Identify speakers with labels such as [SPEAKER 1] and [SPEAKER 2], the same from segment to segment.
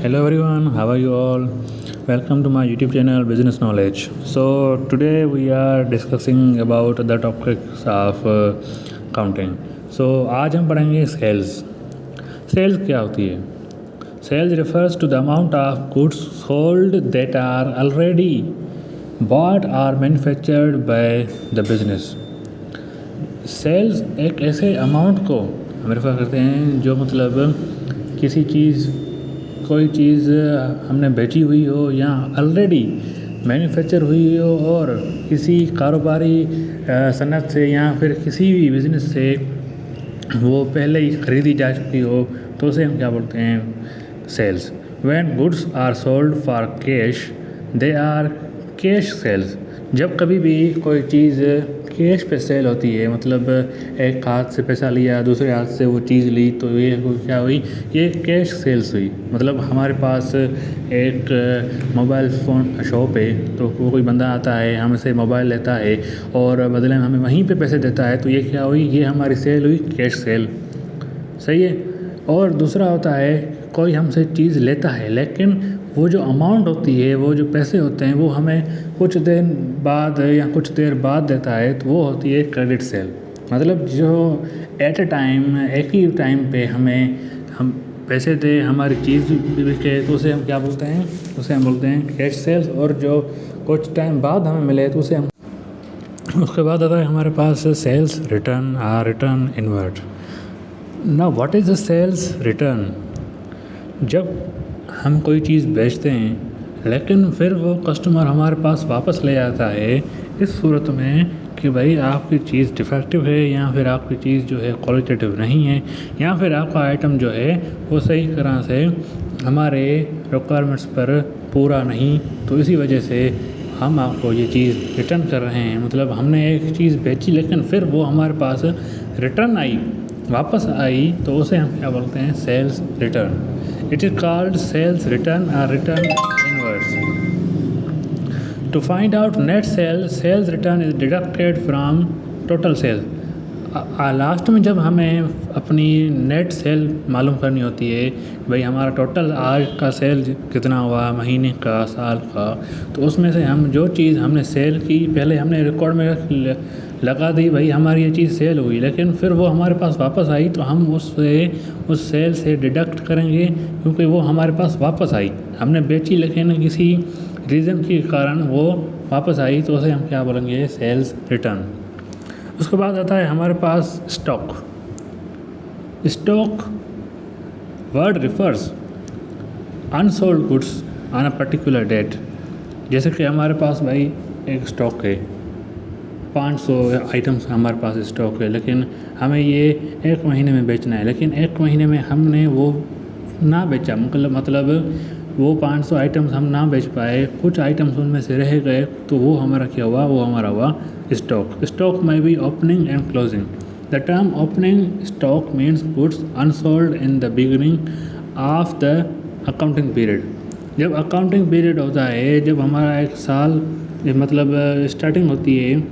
[SPEAKER 1] Hello everyone, how are you all? Welcome to my YouTube channel Business Knowledge. So today we are discussing about the topics of accounting. So आज हम पढ़ेंगे sales. Sales क्या होती है? Sales refers to the amount of goods sold that are already bought or manufactured by the business. Sales एक ऐसे amount को हम रेफर करते हैं जो मतलब किसी चीज़ कोई चीज़ हमने बेची हुई हो या ऑलरेडी मैन्युफैक्चर हुई हो और किसी कारोबारी सनत से या फिर किसी भी बिज़नेस से वो पहले ही ख़रीदी जा चुकी हो तो उसे हम क्या बोलते हैं sales. When goods are sold for cash they are cash sales. जब कभी भी कोई चीज़ कैश पे सेल होती है मतलब एक हाथ से पैसा लिया दूसरे हाथ से वो चीज़ ली तो ये क्या हुई, ये कैश सेल्स हुई. मतलब हमारे पास एक मोबाइल फ़ोन शॉप है तो वो कोई बंदा आता है हमसे मोबाइल लेता है और बदले में हमें वहीं पे पैसे देता है तो ये क्या हुई, ये हमारी सेल हुई, कैश सेल. सही है. और दूसरा होता है कोई हमसे चीज़ लेता है लेकिन वो जो अमाउंट होती है वो जो पैसे होते हैं वो हमें कुछ दिन बाद या कुछ देर बाद देता है तो वो होती है क्रेडिट सेल. मतलब जो एट अ टाइम एक ही टाइम पे हम पैसे दे हमारी चीज़ बिके तो उसे हम क्या बोलते हैं, उसे हम बोलते हैं कैश सेल्स. और जो कुछ टाइम बाद हमें मिले तो उसे हम उसके बाद आता है हमारे पास सेल्स रिटर्न और रिटर्न इनवर्ट. ना what is the sales return? जब हम कोई चीज़ बेचते हैं लेकिन फिर वो कस्टमर हमारे पास वापस ले आता है इस सूरत में कि भाई आपकी चीज़ डिफेक्टिव है या फिर आपकी चीज़ जो है क्वालिटेटिव नहीं है या फिर आपका आइटम जो है वो सही तरह से हमारे रिक्वायरमेंट्स पर पूरा नहीं, तो इसी वजह से हम आपको ये चीज़ रिटर्न कर रहे हैं. मतलब हमने एक चीज़ बेची लेकिन फिर वो हमारे पास रिटर्न आई, वापस आई तो उसे हम क्या बोलते हैं, sales return. It is called sales return or return inverse. To find out net sales, sales return is deducted from total sales. Last में जब हमें अपनी नेट सेल मालूम करनी होती है भाई हमारा टोटल आज का सेल कितना हुआ, महीने का, साल का, तो उसमें से हम जो चीज़ हमने सेल की पहले हमने रिकॉर्ड में लगा दी भाई हमारी ये चीज़ सेल हुई लेकिन फिर वो हमारे पास वापस आई तो हम उस सेल से डिडक्ट करेंगे क्योंकि वो हमारे पास वापस आई. हमने बेची लेकिन किसी रीज़न के कारण वो वापस आई तो उसे हम क्या बोलेंगे, सेल्स रिटर्न. उसके बाद आता है हमारे पास stock. Stock word refers unsold goods on a particular date. जैसे कि हमारे पास भाई एक स्टॉक है, 500 आइटम्स हमारे पास स्टॉक है लेकिन हमें ये एक महीने में बेचना है लेकिन एक महीने में हमने वो ना बेचा, मतलब वो 500 आइटम्स हम ना बेच पाए, कुछ आइटम्स उनमें से रह गए तो वो हमारा क्या हुआ, वो हमारा हुआ स्टॉक. स्टॉक में B opening and closing. The term opening stock means goods unsold in the beginning of the accounting period. जब अकाउंटिंग पीरियड होता है, जब हमारा एक साल मतलब स्टार्टिंग होती है,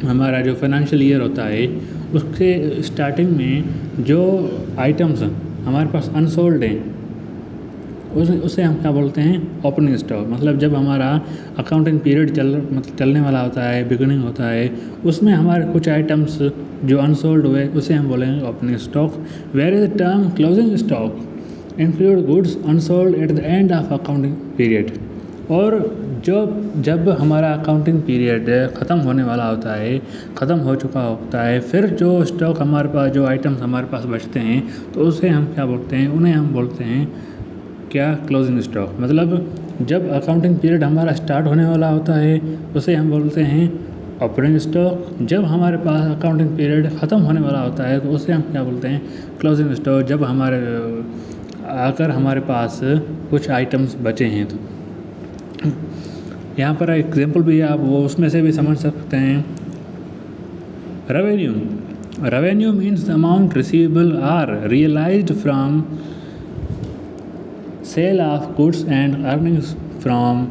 [SPEAKER 1] हमारा जो फाइनेंशियल ईयर होता है उसके स्टार्टिंग में जो आइटम्स हमारे पास अनसोल्ड हैं उसे हम क्या बोलते हैं, ओपनिंग स्टॉक. मतलब जब हमारा अकाउंटिंग पीरियड चलने वाला होता है, बिगिनिंग होता है, उसमें हमारे कुछ आइटम्स जो अनसोल्ड हुए उसे हम बोलेंगे opening stock. Where is the term closing stock include goods unsold at the end of accounting period. और जब हमारा अकाउंटिंग पीरियड ख़त्म होने वाला होता है, ख़त्म हो चुका होता है, फिर जो स्टॉक हमारे पास, जो आइटम्स हमारे पास बचते हैं तो उसे हम क्या बोलते हैं, उन्हें हम बोलते हैं क्या, क्लोजिंग स्टॉक. मतलब जब अकाउंटिंग पीरियड हमारा स्टार्ट होने वाला होता है उसे हम बोलते हैं ओपनिंग स्टॉक. जब हमारे पास अकाउंटिंग पीरियड ख़त्म होने वाला होता है तो उसे हम क्या बोलते हैं, क्लोजिंग स्टॉक. जब अगर हमारे पास कुछ आइटम्स बचे हैं तो यहाँ पर एग्जाम्पल भी आप वो उसमें से भी समझ सकते हैं. Revenue means the amount receivable are realised from sale of goods and earnings from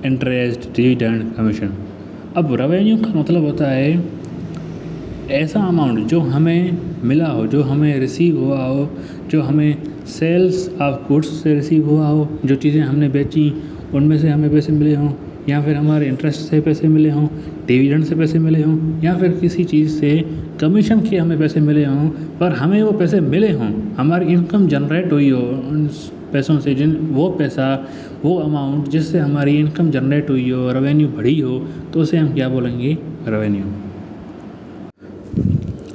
[SPEAKER 1] interest, dividend, commission. अब रेवेन्यू का मतलब होता है ऐसा अमाउंट जो हमें मिला हो, जो हमें रिसीव हुआ हो, जो हमें सेल्स ऑफ गुड्स से रिसीव हुआ हो, जो चीज़ें हमने बेची उनमें से हमें पैसे मिले हों, या फिर हमारे इंटरेस्ट से पैसे मिले हों, डिविडेंड से पैसे मिले हों, या फिर किसी चीज़ से कमीशन के हमें पैसे मिले हों, पर हमें वो पैसे मिले हों, हमारी इनकम जनरेट हुई हो उन पैसों से, वो पैसा, वो अमाउंट जिससे हमारी इनकम जनरेट हुई हो, रेवेन्यू बढ़ी हो, तो उसे हम क्या बोलेंगे? रेवेन्यू।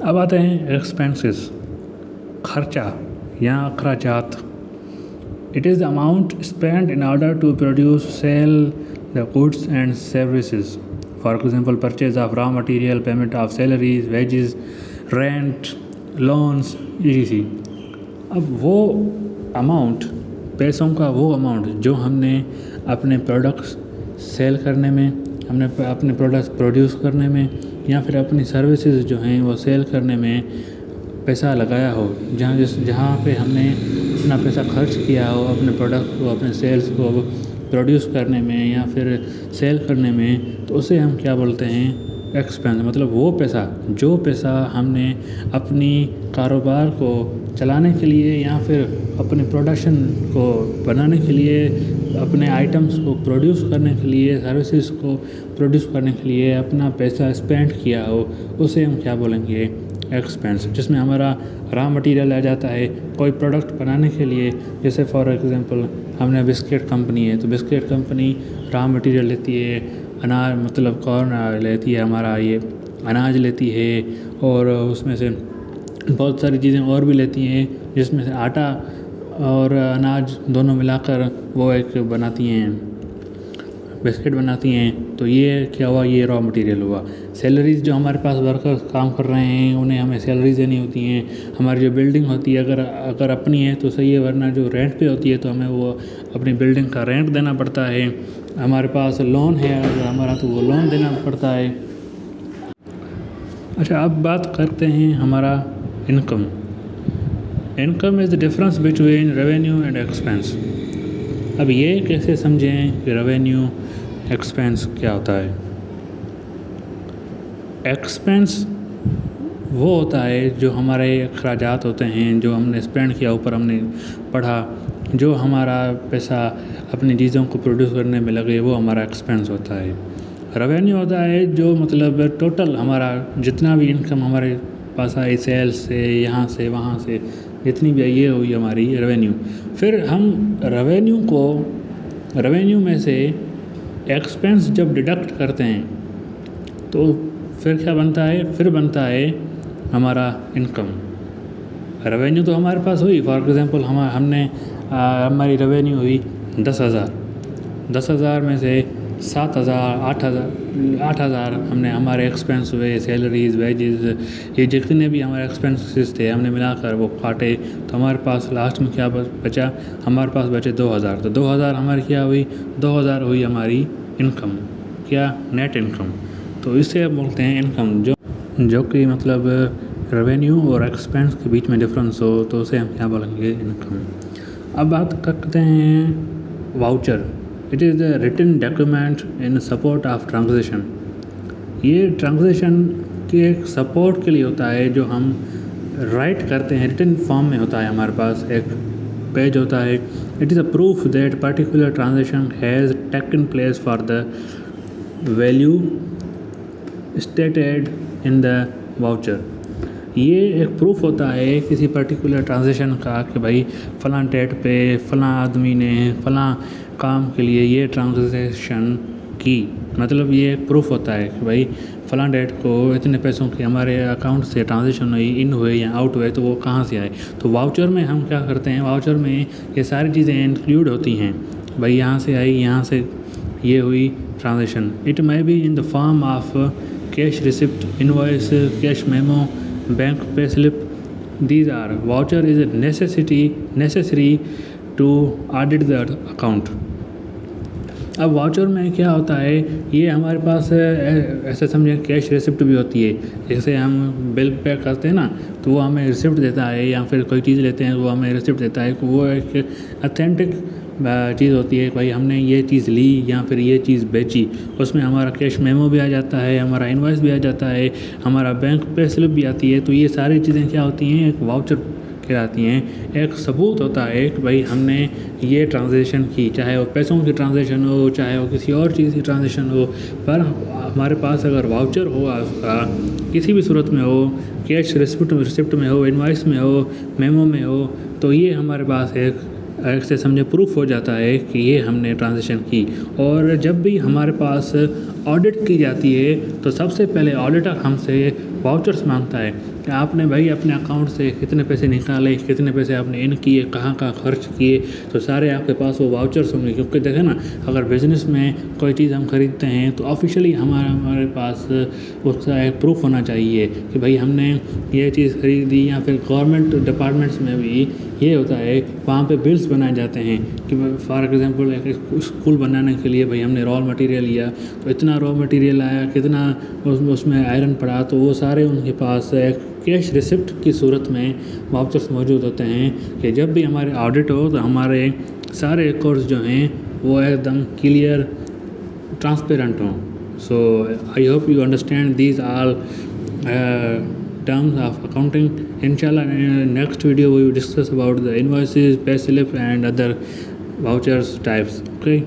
[SPEAKER 1] अब आते हैं एक्सपेंसेस, खर्चा या अखराजात। It is the amount spend in order to produce, sell the goods and services. For example purchase of raw material, payment of salaries, wages, rent, loans, etc। अब वो अमाउंट, पैसों का वो अमाउंट जो हमने अपने प्रोडक्ट्स सेल करने में, हमने अपने प्रोडक्ट्स प्रोड्यूस करने में, या फिर अपनी सर्विसेज जो हैं वो सेल करने में पैसा लगाया हो, जहाँ पे हमने अपना पैसा खर्च किया हो अपने प्रोडक्ट को, अपने सेल्स को प्रोड्यूस करने में या फिर सेल करने में, तो उसे हम क्या बोलते हैं? एक्सपेंस। मतलब वो पैसा, जो पैसा हमने अपनी कारोबार को चलाने के लिए या फिर अपने प्रोडक्शन को बनाने के लिए, अपने आइटम्स को प्रोड्यूस करने के लिए, सर्विसेज को प्रोड्यूस करने के लिए अपना पैसा स्पेंड किया हो, उसे हम क्या बोलेंगे? एक्सपेंस। जिसमें हमारा रॉ मटेरियल आ जाता है कोई प्रोडक्ट बनाने के लिए। जैसे फॉर एग्जांपल हमने बिस्किट कंपनी है, तो बिस्किट कंपनी रॉ मटेरियल लेती है, अनाज मतलब कॉर्न लेती है, हमारा ये अनाज लेती है, और उसमें से बहुत सारी चीज़ें और भी लेती हैं, जिसमें से आटा और अनाज दोनों मिलाकर वो एक बनाती हैं, बिस्किट बनाती हैं। तो ये क्या हुआ? ये रॉ मटेरियल हुआ। सैलरीज, जो हमारे पास वर्कर्स काम कर रहे हैं उन्हें हमें सैलरीज देनी होती हैं। हमारी जो बिल्डिंग होती है अगर अपनी है तो सही है, वरना जो रेंट पे होती है तो हमें वो अपनी बिल्डिंग का रेंट देना पड़ता है। हमारे पास लोन है अगर हमारा, तो वो लोन देना पड़ता है। अच्छा, अब बात करते हैं हमारा income. Income is the difference between revenue and expense. अब ये कैसे समझें कि रेवेन्यू एक्सपेंस क्या होता है? एक्सपेंस वो होता है जो हमारे अखराजात होते हैं, जो हमने स्पेंड किया, ऊपर हमने पढ़ा, जो हमारा पैसा अपनी चीज़ों को प्रोड्यूस करने में लगे, वो हमारा एक्सपेंस होता है। रेवेन्यू होता है जो मतलब टोटल हमारा जितना भी इनकम हमारे पास आई, सेल्स से, यहाँ से वहाँ से, जितनी भी ये हुई हमारी रेवेन्यू। फिर हम रेवेन्यू में से एक्सपेंस जब डिडक्ट करते हैं तो फिर क्या बनता है? फिर बनता है हमारा इनकम। रेवेन्यू तो हमारे पास हुई, फॉर एग्जांपल हमारी रेवेन्यू हुई 10,000 में से 7,000, 8,000 हमारे एक्सपेंस हुए, सैलरीज, वेजेस, ये जितने भी हमारे एक्सपेंसेस थे हमने मिलाकर वो काटे, तो हमारे पास लास्ट में क्या बचा? हमारे पास बचे 2,000। तो 2,000 हमारी क्या हुई? 2,000 हुई हमारी इनकम। क्या? Net income. तो इसे बोलते हैं इनकम, जो कि मतलब रेवेन्यू और एक्सपेंस के बीच में डिफरेंस हो, तो उसे हम क्या बोलेंगे? इनकम। अब बात करते हैं voucher. It is the written document in support of transaction. ये ट्रांजेक्शन के सपोर्ट के लिए होता है, जो हम राइट करते हैं, रिटन फॉर्म में होता है, हमारे पास एक पेज होता है। It is a proof that particular transaction has taken place for the value stated in the voucher. ये एक प्रूफ होता है किसी पर्टिकुलर ट्रांजेक्शन का कि भाई फ़लाँ डेट पे फ़लाँ आदमी ने फ़लाँ काम के लिए ये ट्रांजेक्शन की। मतलब ये एक प्रूफ होता है कि भाई फ़लाँ डेट को इतने पैसों की हमारे अकाउंट से ट्रांजेक्शन हुई, इन हुए या आउट हुए, तो वो कहाँ से आए। तो वाउचर में हम क्या करते हैं? वाउचर में ये सारी चीज़ें इंक्लूड होती हैं, भाई यहाँ से आई, यहाँ से ये हुई transaction. It may be in the form of cash receipt, invoice, cash memo, bank pay slip. These are voucher is necessary to audit the account. अब वाउचर में क्या होता है? ये हमारे पास ऐसे समझें कैश रिसिप्ट भी होती है। जैसे हम बिल पे करते हैं ना, तो वो हमें रिसिप्ट देता है, या फिर कोई चीज़ लेते हैं वो हमें रिसिप्ट देता है। वो एक अथेंटिक चीज़ होती है, भाई हमने ये चीज़ ली या फिर ये चीज़ बेची। उसमें हमारा कैश मेमो भी आ जाता है, हमारा इनवॉइस भी आ जाता है, हमारा बैंक पे स्लिप भी आती है। तो ये सारी चीज़ें क्या होती हैं? एक वाउचर कहलाती हैं। एक सबूत होता है कि भाई हमने ये ट्रांजैक्शन की, चाहे वो पैसों की ट्रांजैक्शन हो, चाहे वो किसी और चीज़ की ट्रांजैक्शन हो, पर हमारे पास अगर वाउचर हो उसका किसी भी सूरत में हो, कैश रिसिप्ट में हो, इनवॉइस में हो, मेमो में हो, तो ये हमारे पास एक से समझे प्रूफ हो जाता है कि ये हमने ट्रांजैक्शन की। और जब भी हमारे पास ऑडिट की जाती है तो सबसे पहले ऑडिटर हमसे वाउचर्स मांगता है कि आपने भाई अपने अकाउंट से कितने पैसे निकाले, कितने पैसे आपने इन किए, कहाँ कहाँ खर्च किए, तो सारे आपके पास वो वाउचर्स होंगे। क्योंकि देखें ना, अगर बिज़नेस में कोई चीज़ हम खरीदते हैं तो ऑफिशियली हमारे पास उसका एक प्रूफ होना चाहिए कि भाई हमने ये चीज़ खरीदी। या फिर गवर्नमेंट डिपार्टमेंट्स में भी ये होता है, वहाँ पे बिल्स बनाए जाते हैं कि फॉर एग्जांपल एक स्कूल बनाने के लिए भाई हमने रॉ मटेरियल लिया, तो इतना रॉ मटेरियल आया, कितना उसमें आयरन पड़ा, तो वो सारे उनके पास एक कैश रिसिप्ट की सूरत में वाउचर्स मौजूद होते हैं कि जब भी हमारे ऑडिट हो तो हमारे सारे रिकॉर्ड्स जो हैं वो एकदम क्लियर ट्रांसपेरेंट हों। So I hope you understand these all terms of accounting. Inshallah, in next video we will discuss about the invoices, pay slip and other vouchers types. Okay.